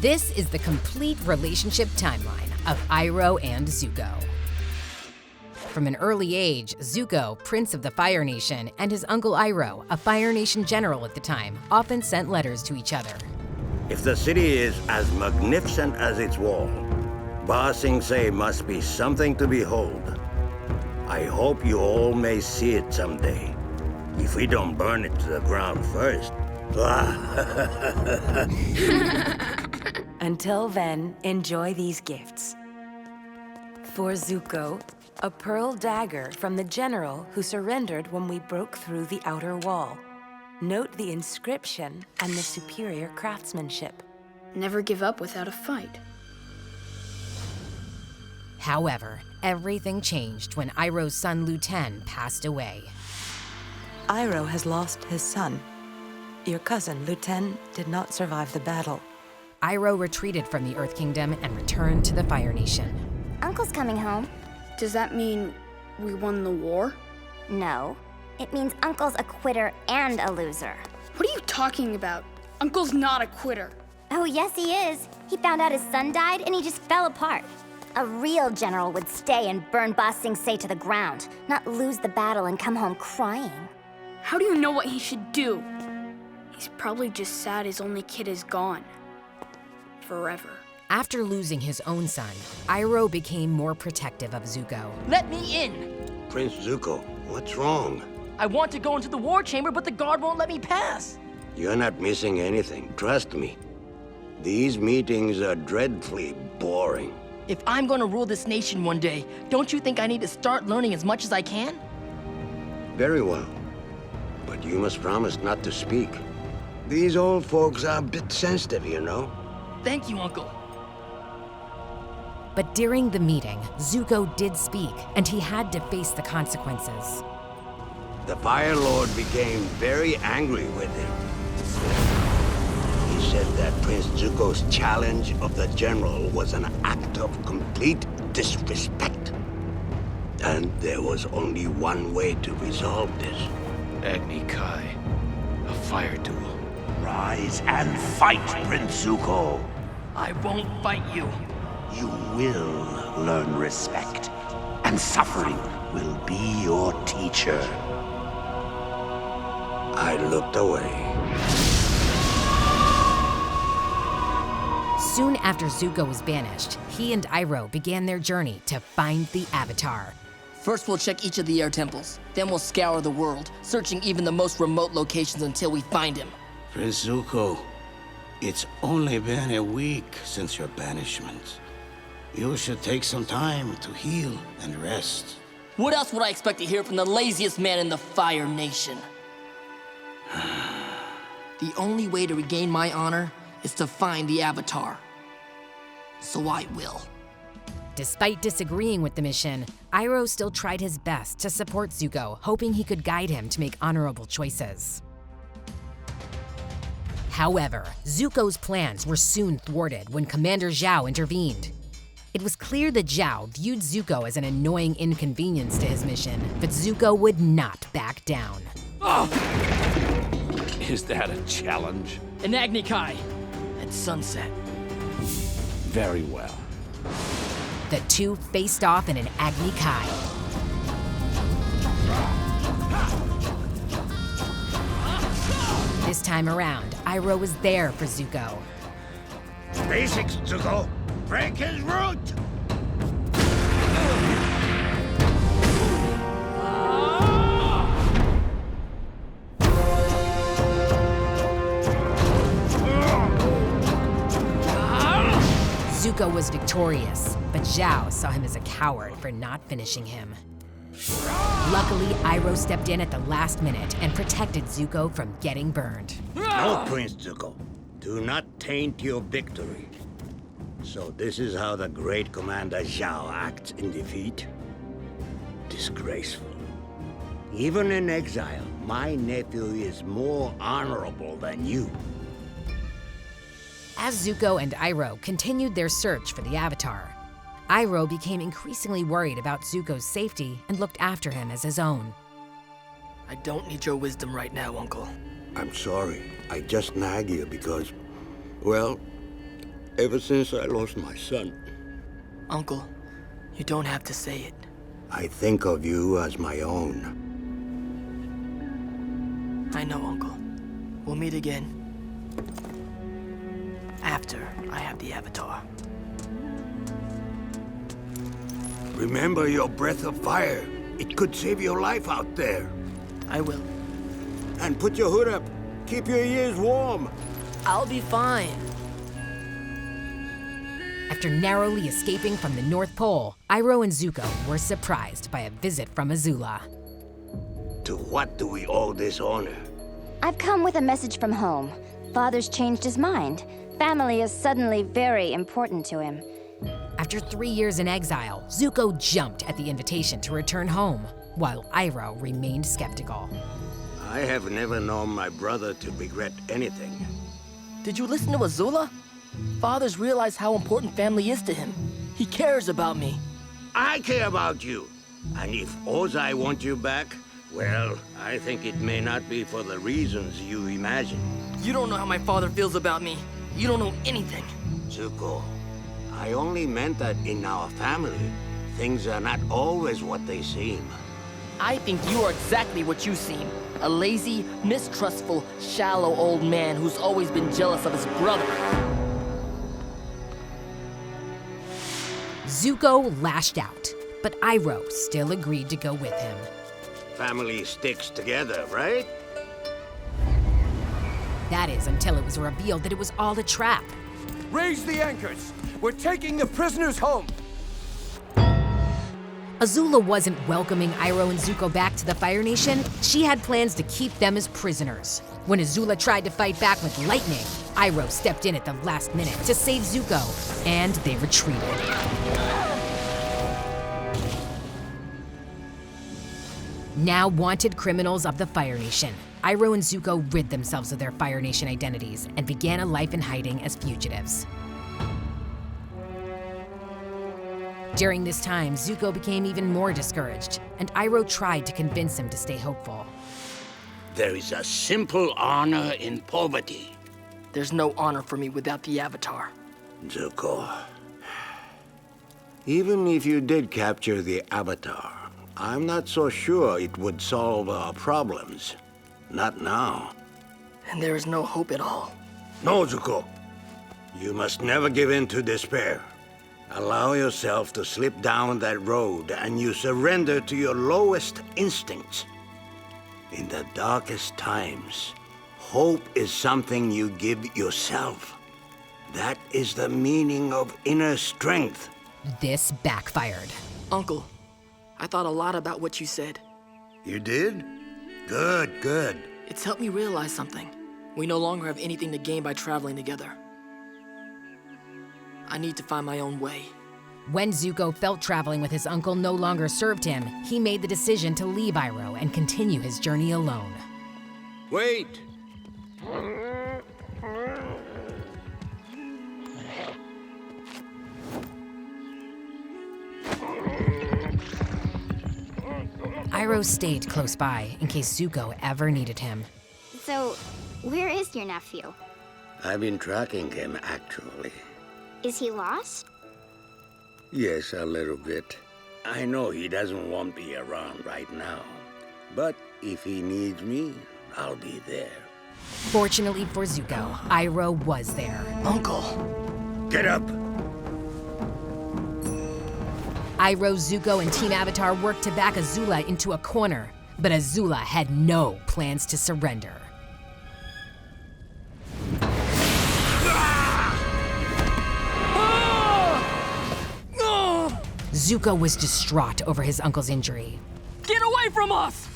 This is the complete relationship timeline of Iroh and Zuko. From an early age, Zuko, Prince of the Fire Nation, and his uncle Iroh, a Fire Nation general at the time, often sent letters to each other. If the city is as magnificent as its wall, Ba Sing Se must be something to behold. I hope you all may see it someday. If we don't burn it to the ground first. Until then, enjoy these gifts. For Zuko, a pearl dagger from the general who surrendered when we broke through the outer wall. Note the inscription and the superior craftsmanship. Never give up without a fight. However, everything changed when Iroh's son Lu Ten passed away. Iroh has lost his son. Your cousin, Lu Ten, did not survive the battle. Iroh retreated from the Earth Kingdom and returned to the Fire Nation. Uncle's coming home. Does that mean we won the war? No. It means Uncle's a quitter and a loser. What are you talking about? Uncle's not a quitter. Oh, yes, he is. He found out his son died and he just fell apart. A real general would stay and burn Ba Sing Se to the ground, not lose the battle and come home crying. How do you know what he should do? He's probably just sad his only kid is gone. Forever. After losing his own son, Iroh became more protective of Zuko. Let me in! Prince Zuko, what's wrong? I want to go into the war chamber, but the guard won't let me pass. You're not missing anything, trust me. These meetings are dreadfully boring. If I'm going to rule this nation one day, don't you think I need to start learning as much as I can? Very well. But you must promise not to speak. These old folks are a bit sensitive, you know. Thank you, Uncle. But during the meeting, Zuko did speak, and he had to face the consequences. The Fire Lord became very angry with him. He said that Prince Zuko's challenge of the general was an act of complete disrespect. And there was only one way to resolve this. Agni Kai, a fire duel. Rise and fight, Prince Zuko. I won't fight you. You will learn respect, and suffering will be your teacher. I looked away. Soon after Zuko was banished, he and Iroh began their journey to find the Avatar. First, we'll check each of the air temples. Then we'll scour the world, searching even the most remote locations until we find him. Prince Zuko, it's only been a week since your banishment. You should take some time to heal and rest. What else would I expect to hear from the laziest man in the Fire Nation? The only way to regain my honor is to find the Avatar. So I will. Despite disagreeing with the mission, Iroh still tried his best to support Zuko, hoping he could guide him to make honorable choices. However, Zuko's plans were soon thwarted when Commander ZHAO intervened. It was clear that ZHAO viewed Zuko as an annoying inconvenience to his mission, but Zuko would not back down. Is that a challenge? An Agni Kai at sunset. Very well. The two faced off in an Agni Kai. This time around, Iroh was there for Zuko. Basics, Zuko. Break his root! Zuko was victorious, but ZHAO saw him as a coward for not finishing him. Luckily, Iroh stepped in at the last minute and protected Zuko from getting burned. No, Prince Zuko. Do not taint your victory. So this is how the great Commander ZHAO acts in defeat? Disgraceful. Even in exile, my nephew is more honorable than you. As Zuko and Iroh continued their search for the Avatar, Iroh became increasingly worried about Zuko's safety and looked after him as his own. I don't need your wisdom right now, Uncle. I'm sorry. I just nag you because, well, ever since I lost my son. Uncle, you don't have to say it. I think of you as my own. I know, Uncle. We'll meet again. After I have the Avatar. Remember your breath of fire. It could save your life out there. I will. And put your hood up. Keep your ears warm. I'll be fine. After narrowly escaping from the North Pole, Iroh and Zuko were surprised by a visit from AZULA. To what do we owe this honor? I've come with a message from home. Father's changed his mind. Family is suddenly very important to him. After 3 years in exile, Zuko jumped at the invitation to return home, while Iroh remained skeptical. I have never known my brother to regret anything. Did you listen to AZULA? Father's realized how important family is to him. He cares about me. I care about you. And if OZAT wants you back, well, I think it may not be for the reasons you imagine. You don't know how my father feels about me. You don't know anything. Zuko, I only meant that in our family, things are not always what they seem. I think you are exactly what you seem. A lazy, mistrustful, shallow old man who's always been jealous of his brother. Zuko lashed out, but Iroh still agreed to go with him. Family sticks together, right? That is until it was revealed that it was all a trap. Raise the anchors! We're taking the prisoners home! AZULA wasn't welcoming Iroh and Zuko back to the Fire Nation. She had plans to keep them as prisoners. When AZULA tried to fight back with lightning, Iroh stepped in at the last minute to save Zuko, and they retreated. Now wanted criminals of the Fire Nation, Iroh and Zuko rid themselves of their Fire Nation identities and began a life in hiding as fugitives. During this time, Zuko became even more discouraged, and Iroh tried to convince him to stay hopeful. There is a simple honor in poverty. There's no honor for me without the Avatar. Zuko, even if you did capture the Avatar, I'm not so sure it would solve our problems. Not now. And there is no hope at all. No, Zuko. You must never give in to despair. Allow yourself to slip down that road and you surrender to your lowest instincts. In the darkest times, hope is something you give yourself. That is the meaning of inner strength. This backfired. Uncle, I thought a lot about what you said. You did? Good, good. It's helped me realize something. We no longer have anything to gain by traveling together. I need to find my own way. When Zuko felt traveling with his uncle no longer served him, he made the decision to leave Iroh and continue his journey alone. Wait! Iroh stayed close by in case Zuko ever needed him. So, where is your nephew? I've been tracking him, actually. Is he lost? Yes, a little bit. I know he doesn't want me around right now. But if he needs me, I'll be there. Fortunately for Zuko, Iroh was there. Uncle! Get up! Iroh, Zuko, and Team Avatar worked to back AZULA into a corner, but AZULA had no plans to surrender. Zuko was distraught over his uncle's injury. Get away from us!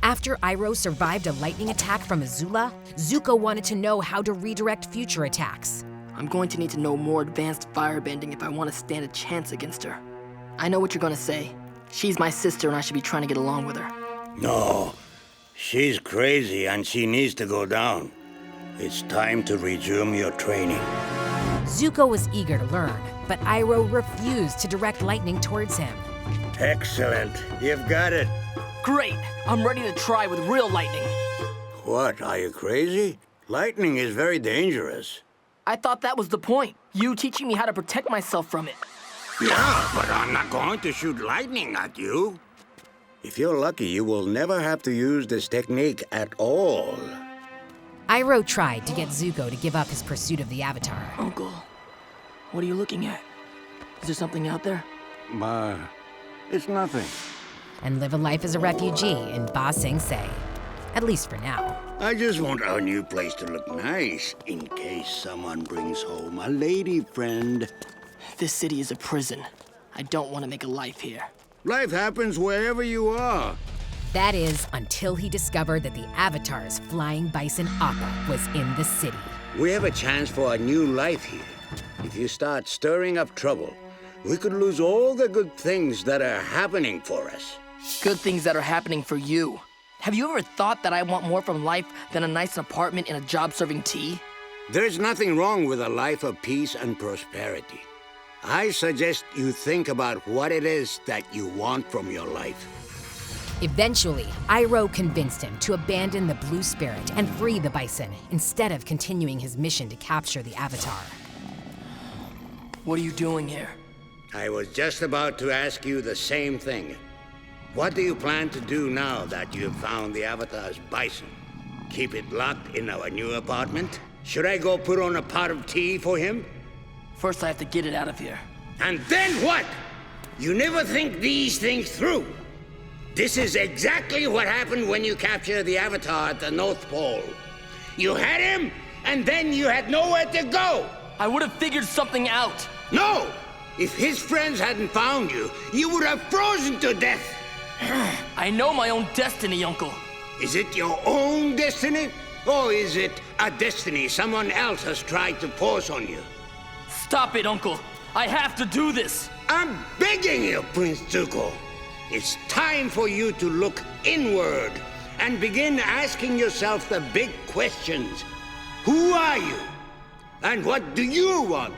After Iroh survived a lightning attack from AZULA, Zuko wanted to know how to redirect future attacks. I'm going to need to know more advanced firebending if I want to stand a chance against her. I know what you're going to say. She's my sister and I should be trying to get along with her. No, she's crazy and she needs to go down. It's time to resume your training. Zuko was eager to learn, but Iroh refused to direct lightning towards him. Excellent. You've got it. Great! I'm ready to try with real lightning. What, are you crazy? Lightning is very dangerous. I thought that was the point. You teaching me how to protect myself from it. Yeah, but I'm not going to shoot lightning at you. If you're lucky, you will never have to use this technique at all. Iroh tried to get Zuko to give up his pursuit of the Avatar. Uncle, what are you looking at? Is there something out there? It's nothing. And live a life as a refugee in Ba Sing Se. At least for now. I just want our new place to look nice, in case someone brings home a lady friend. This city is a prison. I don't want to make a life here. Life happens wherever you are. That is, until he discovered that the Avatar's flying bison Appa was in the city. We have a chance for a new life here. If you start stirring up trouble, we could lose all the good things that are happening for us. Good things that are happening for you. Have you ever thought that I want more from life than a nice apartment and a job serving tea? There's nothing wrong with a life of peace and prosperity. I suggest you think about what it is that you want from your life. Eventually, Iroh convinced him to abandon the Blue Spirit and free the bison, instead of continuing his mission to capture the Avatar. What are you doing here? I was just about to ask you the same thing. What do you plan to do now that you've found the Avatar's bison? Keep it locked in our new apartment? Should I go put on a pot of tea for him? First, I have to get it out of here. And then what? You never think these things through. This is exactly what happened when you captured the Avatar at the North Pole. You had him, and then you had nowhere to go. I would have figured something out. No! If his friends hadn't found you, you would have frozen to death. I know my own destiny, Uncle. Is it your own destiny? Or is it a destiny someone else has tried to force on you? Stop it, Uncle. I have to do this. I'm begging you, Prince Zuko. It's time for you to look inward and begin asking yourself the big questions. Who are you? And what do you want?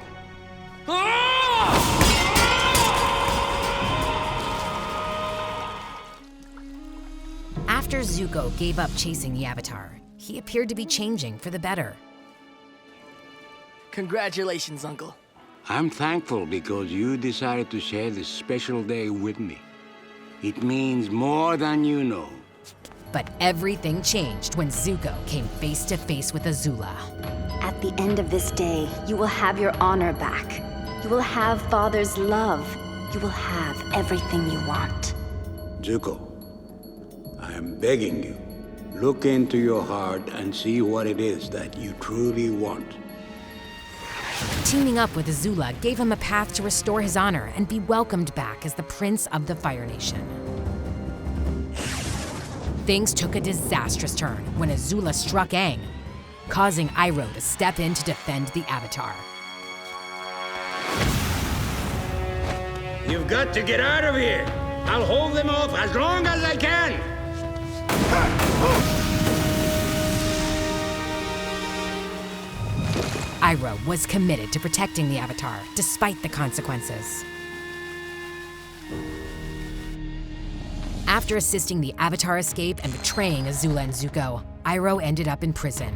After Zuko gave up chasing the Avatar, he appeared to be changing for the better. Congratulations, Uncle. I'm thankful because you decided to share this special day with me. It means more than you know. But everything changed when Zuko came face to face with AZULA. At the end of this day, you will have your honor back. You will have Father's love. You will have everything you want. Zuko, I am begging you. Look into your heart and see what it is that you truly want. Teaming up with AZULA gave him a path to restore his honor and be welcomed back as the Prince of the Fire Nation. Things took a disastrous turn when AZULA struck Aang, causing Iroh to step in to defend the Avatar. You've got to get out of here! I'll hold them off as long as I can! Iroh was committed to protecting the Avatar, despite the consequences. After assisting the Avatar escape and betraying AZULA and Zuko, Iroh ended up in prison.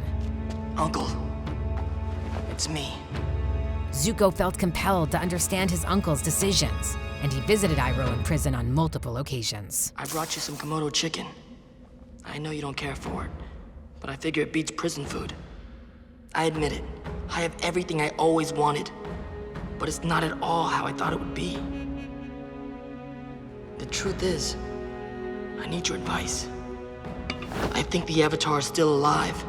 Uncle, it's me. Zuko felt compelled to understand his uncle's decisions, and he visited Iroh in prison on multiple occasions. I brought you some Komodo chicken. I know you don't care for it, but I figure it beats prison food. I admit it. I have everything I always wanted, but it's not at all how I thought it would be. The truth is, I need your advice. I think the Avatar is still alive.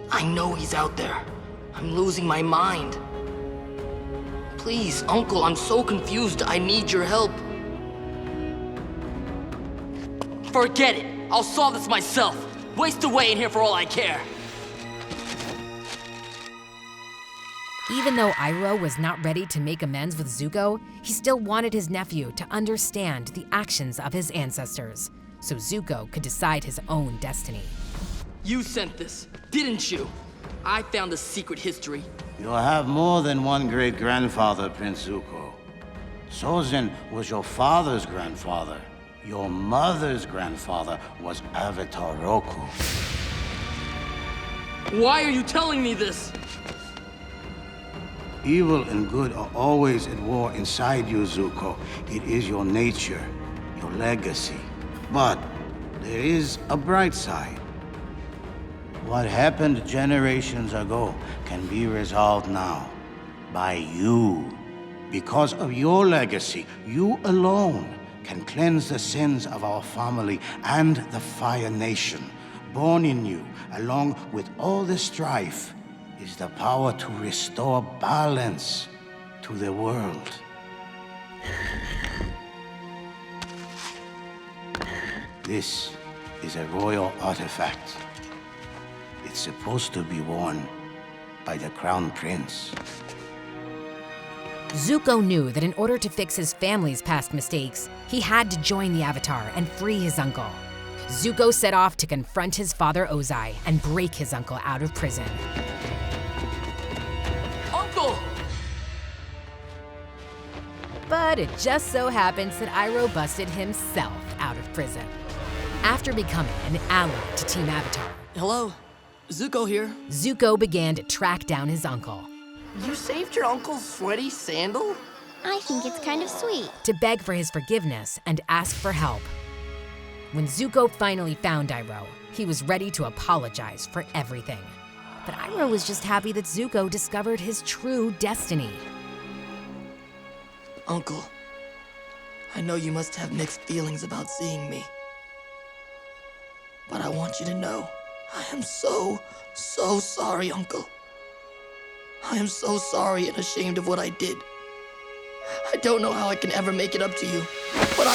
I know he's out there. I'm losing my mind. Please, Uncle, I'm so confused. I need your help. Forget it. I'll solve this myself. Waste away in here for all I care. Even though Iroh was not ready to make amends with Zuko, he still wanted his nephew to understand the actions of his ancestors, so Zuko could decide his own destiny. You sent this, didn't you? I found a secret history. You'll have more than one great-grandfather, Prince Zuko. Sozin was your father's grandfather. Your mother's grandfather was Avatar Roku. Why are you telling me this? Evil and good are always at war inside you, Zuko. It is your nature, your legacy. But there is a bright side. What happened generations ago can be resolved now by you. Because of your legacy, you alone can cleanse the sins of our family and the Fire Nation. Born in you, along with all the strife, is the power to restore balance to the world. This is a royal artifact. It's supposed to be worn by the Crown Prince. Zuko knew that in order to fix his family's past mistakes, he had to join the Avatar and free his uncle. Zuko set off to confront his father Ozai and break his uncle out of prison. Uncle! But it just so happens that Iroh busted himself out of prison. After becoming an ally to Team Avatar, Hello, Zuko here. Zuko began to track down his uncle. You saved your uncle's sweaty sandal? I think it's kind of sweet. To beg for his forgiveness and ask for help. When Zuko finally found Iroh, he was ready to apologize for everything. But Iroh was just happy that Zuko discovered his true destiny. Uncle, I know you must have mixed feelings about seeing me. But I want you to know, I am so sorry, Uncle. I am so sorry and ashamed of what I did. I don't know how I can ever make it up to you, but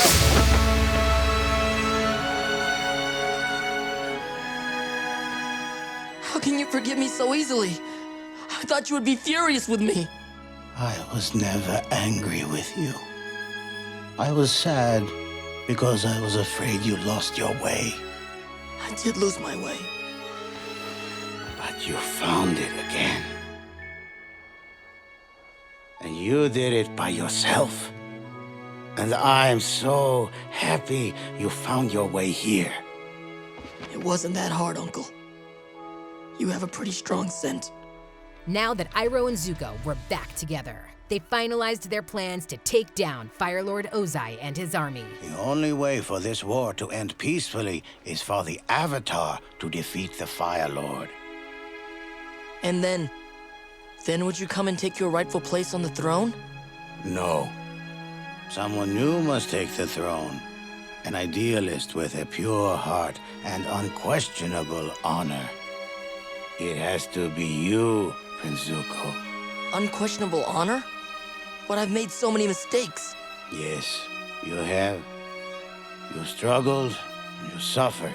How can you forgive me so easily? I thought you would be furious with me. I was never angry with you. I was sad because I was afraid you lost your way. I did lose my way. But you found it again. And you did it by yourself. And I'm so happy you found your way here. It wasn't that hard, Uncle. You have a pretty strong scent. Now that Iroh and Zuko were back together, they finalized their plans to take down Fire Lord Ozai and his army. The only way for this war to end peacefully is for the Avatar to defeat the Fire Lord. And then would you come and take your rightful place on the throne? No. Someone new must take the throne. An idealist with a pure heart and unquestionable honor. It has to be you, Prince Zuko. Unquestionable honor? But I've made so many mistakes. Yes, you have. You struggled, you suffered.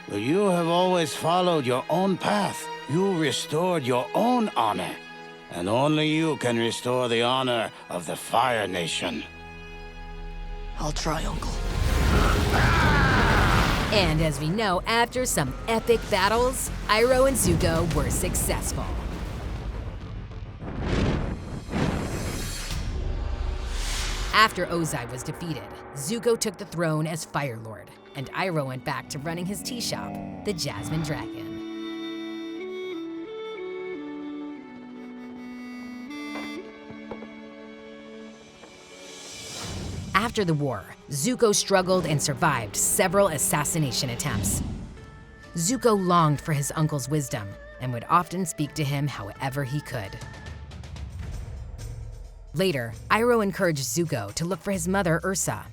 But you have always followed your own path. You restored your own honor. And only you can restore the honor of the Fire Nation. I'll try, Uncle. And as we know, after some epic battles, Iroh and Zuko were successful. After Ozai was defeated, Zuko took the throne as Fire Lord, and Iroh went back to running his tea shop, the Jasmine Dragon. After the war, Zuko struggled and survived several assassination attempts. Zuko longed for his uncle's wisdom and would often speak to him however he could. Later, Iroh encouraged Zuko to look for his mother, Ursa.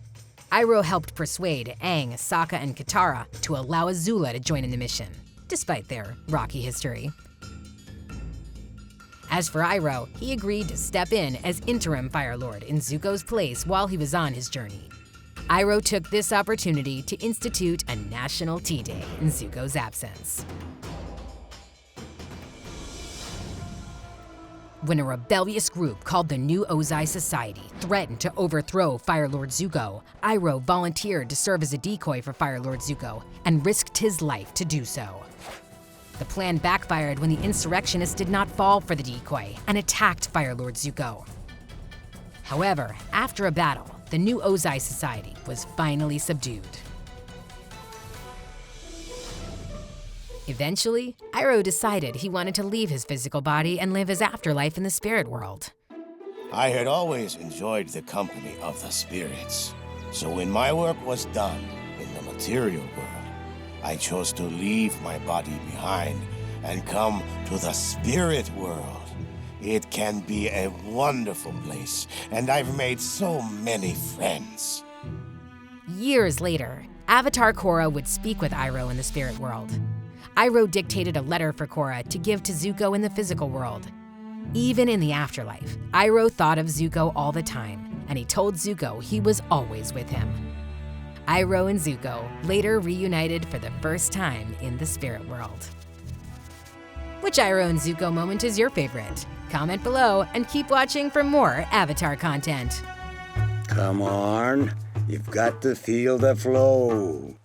Iroh helped persuade Aang, Sokka, and Katara to allow AZULA to join in the mission, despite their rocky history. As for Iroh, he agreed to step in as interim Fire Lord in Zuko's place while he was on his journey. Iroh took this opportunity to institute a national tea day in Zuko's absence. When a rebellious group called the New Ozai Society threatened to overthrow Fire Lord Zuko, Iroh volunteered to serve as a decoy for Fire Lord Zuko and risked his life to do so. The plan backfired when the insurrectionists did not fall for the decoy and attacked Fire Lord Zuko. However, after a battle, the New Ozai Society was finally subdued. Eventually, Iroh decided he wanted to leave his physical body and live his afterlife in the spirit world. I had always enjoyed the company of the spirits. So when my work was done in the material world, I chose to leave my body behind and come to the spirit world. It can be a wonderful place, and I've made so many friends. Years later, Avatar Korra would speak with Iroh in the spirit world. Iroh dictated a letter for Korra to give to Zuko in the physical world. Even in the afterlife, Iroh thought of Zuko all the time, and he told Zuko he was always with him. Iroh and Zuko later reunited for the first time in the spirit world. Which Iroh and Zuko moment is your favorite? Comment below and keep watching for more Avatar content. Come on, you've got to feel the flow.